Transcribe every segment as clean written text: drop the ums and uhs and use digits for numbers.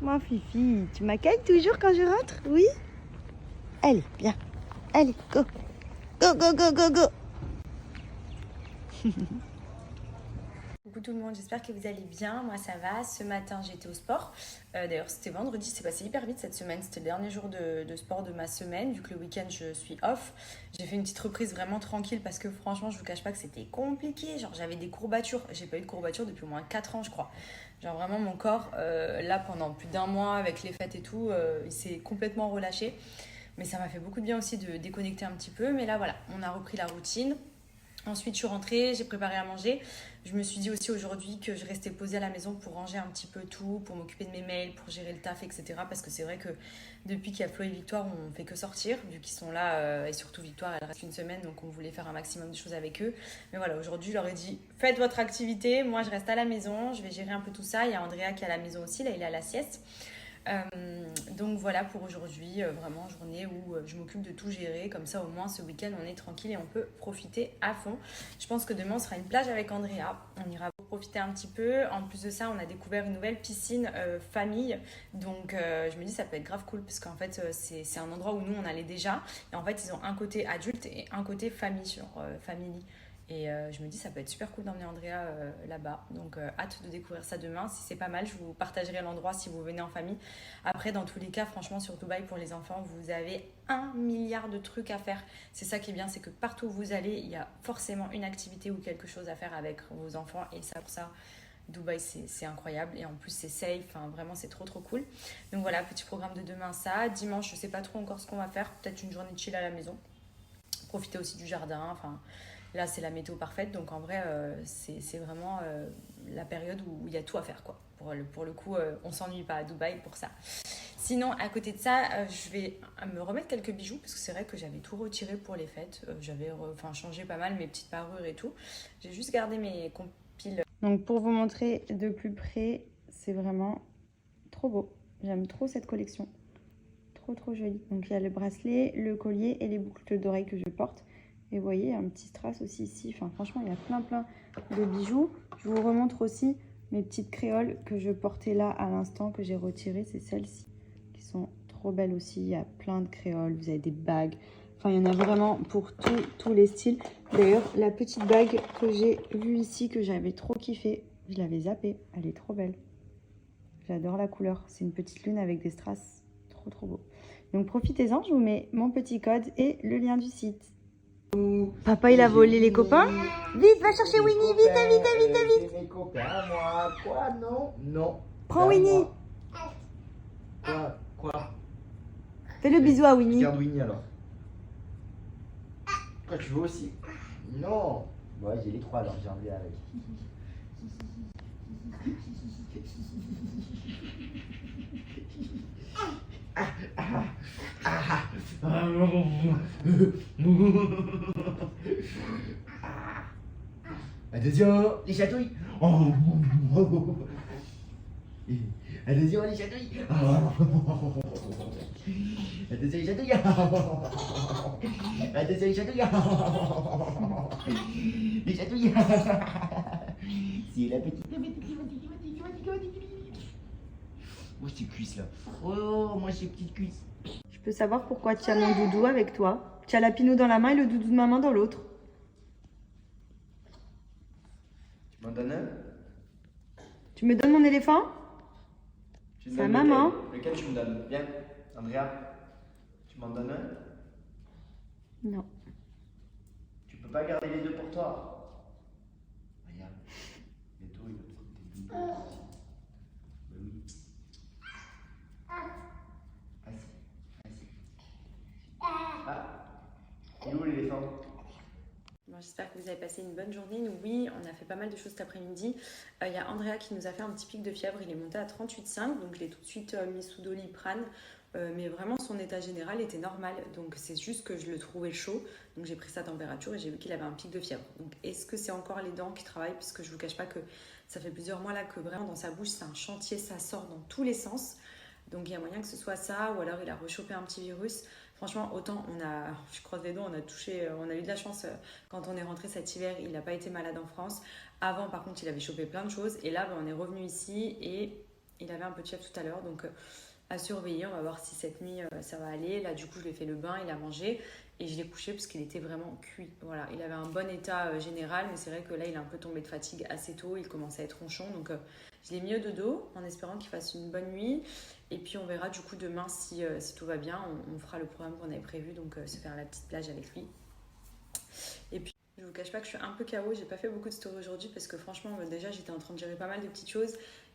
Moi, Fifi, tu m'accueilles toujours quand je rentre? Oui? Allez, viens. Allez, go. Go, go, go, go, go. Coucou tout le monde, j'espère que vous allez bien. Moi, ça va. Ce matin, j'étais au sport. D'ailleurs, c'était vendredi, c'est passé hyper vite cette semaine. C'était le dernier jour de sport de ma semaine. Vu que le week-end, je suis off. J'ai fait une petite reprise vraiment tranquille parce que franchement, je vous cache pas que c'était compliqué. Genre, j'avais des courbatures. J'ai pas eu de courbatures depuis au moins 4 ans, je crois. Genre, vraiment, mon corps, là, pendant plus d'un mois, avec les fêtes et tout, il s'est complètement relâché. Mais ça m'a fait beaucoup de bien aussi de déconnecter un petit peu. Mais là, voilà, on a repris la routine. Ensuite, je suis rentrée, j'ai préparé à manger. Je me suis dit aussi aujourd'hui que je restais posée à la maison pour ranger un petit peu tout, pour m'occuper de mes mails, pour gérer le taf, etc. Parce que c'est vrai que depuis qu'il y a Flo et Victoire, on fait que sortir, vu qu'ils sont là. Et surtout, Victoire, elle reste une semaine, donc on voulait faire un maximum de choses avec eux. Mais voilà, aujourd'hui, je leur ai dit, faites votre activité. Moi, je reste à la maison, je vais gérer un peu tout ça. Il y a Andrea qui est à la maison aussi, là, il est à la sieste. Donc voilà pour aujourd'hui, vraiment journée où je m'occupe de tout gérer, comme ça au moins ce week-end on est tranquille et on peut profiter à fond. Je pense que demain on sera une plage avec Andrea, on ira profiter un petit peu. En plus de ça on a découvert une nouvelle piscine famille, donc je me dis ça peut être grave cool parce qu'en fait c'est un endroit où nous on allait déjà et en fait ils ont un côté adulte et un côté famille, genre family. Et je me dis ça peut être super cool d'emmener Andrea là-bas. Donc hâte de découvrir ça demain. Si c'est pas mal, je vous partagerai l'endroit si vous venez en famille. Après, dans tous les cas, franchement, sur Dubaï, pour les enfants, vous avez 1 milliard de trucs à faire. C'est ça qui est bien, c'est que partout où vous allez, il y a forcément une activité ou quelque chose à faire avec vos enfants. Et ça, pour ça, Dubaï, c'est incroyable. Et en plus, c'est safe. Enfin, vraiment, c'est trop, trop cool. Donc voilà, petit programme de demain, ça. Dimanche, je sais pas trop encore ce qu'on va faire. Peut-être une journée de chill à la maison. Profiter aussi du jardin. Enfin, là, c'est la météo parfaite. Donc en vrai, c'est vraiment la période où il y a tout à faire, quoi. Pour le coup, on s'ennuie pas à Dubaï pour ça. Sinon, à côté de ça, je vais me remettre quelques bijoux parce que c'est vrai que j'avais tout retiré pour les fêtes. J'avais changé pas mal mes petites parures et tout. J'ai juste gardé mes compiles. Donc pour vous montrer de plus près, c'est vraiment trop beau. J'aime trop cette collection. Trop trop jolie. Donc il y a le bracelet, le collier et les boucles d'oreilles que je porte. Et vous voyez, il y a un petit strass aussi ici. Enfin, franchement, il y a plein de bijoux. Je vous remontre aussi mes petites créoles que je portais là à l'instant, que j'ai retirées. C'est celles-ci qui sont trop belles aussi. Il y a plein de créoles. Vous avez des bagues. Enfin, il y en a vraiment pour tous les styles. D'ailleurs, la petite bague que j'ai vue ici, que j'avais trop kiffé, je l'avais zappée. Elle est trop belle. J'adore la couleur. C'est une petite lune avec des strass. Trop, trop beau. Donc, profitez-en. Je vous mets mon petit code et le lien du site. Papa, il a volé les copains. Vite, va chercher Winnie. Vite, vite, vite, vite. C'est mes copains, moi. Quoi? Non. Non. Prends Winnie. Quoi? Fais le bisou à Winnie. Regarde Winnie alors. Toi, tu veux aussi? Non. Ouais, j'ai les trois alors, j'ai enlevé avec. Attention, les chatouilles. Attention, les chatouilles. Attention, les chatouilles. Attention, les chatouilles. Les chatouilles. C'est la petite. Moi, ces cuisses là. Oh, moi, ces petites cuisses. Je peux savoir pourquoi tu as mon doudou avec toi. Tu as la pinou dans la main et le doudou de maman dans l'autre. Tu m'en donnes un? Tu me donnes mon éléphant? C'est à maman. Lequel tu me donnes? Viens, Andrea. Tu m'en donnes un? Non. Tu peux pas garder les deux pour toi. Regarde. Bientôt, il va te foutre tes doudous. Ben oui. Assis. Ah. Il est où l'éléphant? Bon, j'espère que vous avez passé une bonne journée. Nous, oui, on a fait pas mal de choses cet après-midi. Il y a Andrea qui nous a fait un petit pic de fièvre. Il est monté à 38,5. Donc, je l'ai tout de suite mis sous Doliprane. Mais vraiment, son état général était normal. Donc, c'est juste que je le trouvais chaud. Donc, j'ai pris sa température et j'ai vu qu'il avait un pic de fièvre. Donc, est-ce que c'est encore les dents qui travaillent? Puisque je ne vous cache pas que ça fait plusieurs mois là que vraiment dans sa bouche, c'est un chantier. Ça sort dans tous les sens. Donc, il y a moyen que ce soit ça. Ou alors, il a rechopé un petit virus. Franchement, autant je croise les doigts, on a eu de la chance quand on est rentré cet hiver, il n'a pas été malade en France. Avant, par contre, il avait chopé plein de choses. Et là, on est revenu ici et Il avait un peu de fièvre tout à l'heure, donc à surveiller. On va voir si cette nuit ça va aller. Là, du coup, je lui ai fait le bain, il a mangé et je l'ai couché parce qu'il était vraiment cuit. Voilà, il avait un bon état général, mais c'est vrai que là, il est un peu tombé de fatigue assez tôt. Il commençait à être ronchon, donc je l'ai mis au dodo en espérant qu'il fasse une bonne nuit. Et puis, on verra du coup demain si tout va bien. On fera le programme qu'on avait prévu, donc se faire la petite plage avec lui. Et puis, je vous cache pas que je suis un peu KO. J'ai pas fait beaucoup de stories aujourd'hui parce que franchement, déjà, j'étais en train de gérer pas mal de petites choses.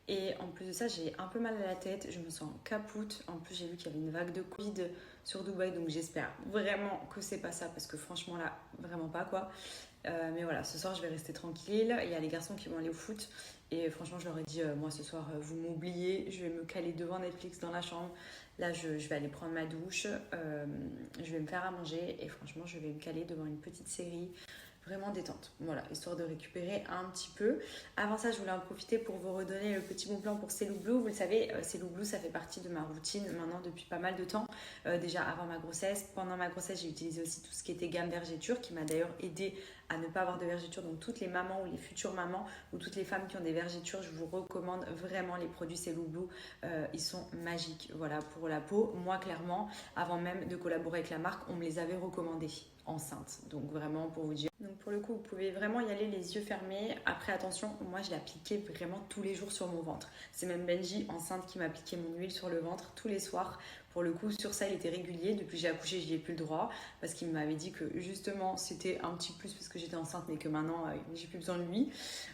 Et en plus de ça, j'ai un peu mal à la tête, je me sens capoute. En plus, j'ai vu qu'il y avait une vague de Covid sur Dubaï, donc j'espère vraiment que c'est pas ça, parce que franchement là, vraiment pas quoi. Mais voilà, ce soir, je vais rester tranquille. Il y a les garçons qui vont aller au foot. Et franchement, je leur ai dit, moi ce soir, vous m'oubliez, je vais me caler devant Netflix dans la chambre. Là, je vais aller prendre ma douche, je vais me faire à manger et franchement, je vais me caler devant une petite série. Vraiment détente, voilà, histoire de récupérer un petit peu. Avant ça, je voulais en profiter pour vous redonner le petit bon plan pour Célou Blue. Vous le savez, Célou Blue, ça fait partie de ma routine maintenant depuis pas mal de temps. Déjà avant ma grossesse, pendant ma grossesse, j'ai utilisé aussi tout ce qui était gamme vergéture, qui m'a d'ailleurs aidé à ne pas avoir de vergéture. Donc toutes les mamans ou les futures mamans ou toutes les femmes qui ont des vergétures, je vous recommande vraiment les produits Célou Blue. Ils sont magiques, voilà, pour la peau. Moi, clairement, avant même de collaborer avec la marque, on me les avait recommandés enceinte, donc vraiment pour vous dire. Donc pour le coup, vous pouvez vraiment y aller les yeux fermés. Après attention, moi je l'appliquais vraiment tous les jours sur mon ventre. C'est même Benji enceinte qui m'appliquait mon huile sur le ventre tous les soirs. Pour le coup, sur ça, il était régulier. Depuis que j'ai accouché, j'y ai plus le droit parce qu'il m'avait dit que justement, c'était un petit plus parce que j'étais enceinte, mais que maintenant, j'ai plus besoin de lui.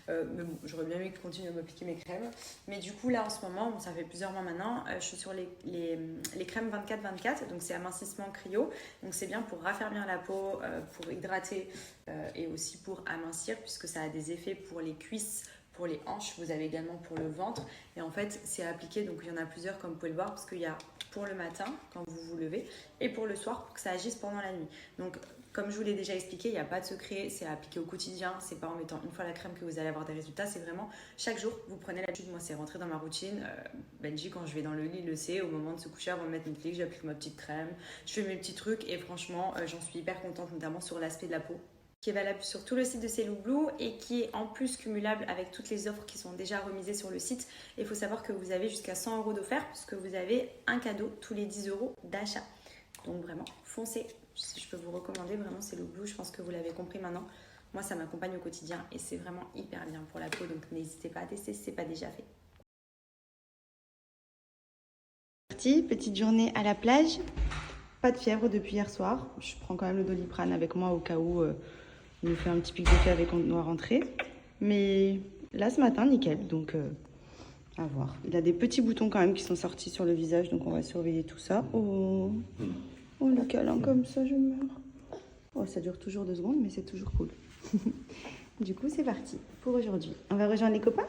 Mais bon, j'aurais bien aimé qu'il continue à m'appliquer mes crèmes. Mais du coup, là, en ce moment, bon, ça fait plusieurs mois maintenant, je suis sur les crèmes 24-24. Donc, c'est amincissement cryo. Donc, c'est bien pour raffermir la peau, pour hydrater et aussi pour amincir puisque ça a des effets pour les cuisses, pour les hanches, vous avez également pour le ventre. Et en fait, c'est appliqué, donc il y en a plusieurs comme vous pouvez le voir, parce qu'il y a pour le matin, quand vous vous levez, et pour le soir, pour que ça agisse pendant la nuit. Donc, comme je vous l'ai déjà expliqué, il n'y a pas de secret, c'est appliqué au quotidien, c'est pas en mettant une fois la crème que vous allez avoir des résultats, c'est vraiment chaque jour, vous prenez l'habitude. Moi, c'est rentré dans ma routine. Benji, quand je vais dans le lit, il le sait, au moment de se coucher, avant de mettre Netflix, j'applique ma petite crème, je fais mes petits trucs, et franchement, j'en suis hyper contente, notamment sur l'aspect de la peau, qui est valable sur tout le site de Célou Blue et qui est en plus cumulable avec toutes les offres qui sont déjà remisées sur le site. Et il faut savoir que vous avez jusqu'à 100 € d'offert puisque vous avez un cadeau tous les 10 € d'achat. Donc vraiment, foncez. Je peux vous recommander vraiment Célou Blue. Je pense que vous l'avez compris maintenant. Moi, ça m'accompagne au quotidien et c'est vraiment hyper bien pour la peau. Donc n'hésitez pas à tester si ce n'est pas déjà fait. Petite journée à la plage. Pas de fièvre depuis hier soir. Je prends quand même le Doliprane avec moi au cas où il nous fait un petit pic de fièvre et qu'on doit rentrer. Mais là, ce matin, nickel. Donc, à voir. Il a des petits boutons quand même qui sont sortis sur le visage. Donc, on va surveiller tout ça. Oh, le câlin comme ça, je meurs. Oh, ça dure toujours 2 secondes, mais c'est toujours cool. Du coup, c'est parti pour aujourd'hui. On va rejoindre les copains.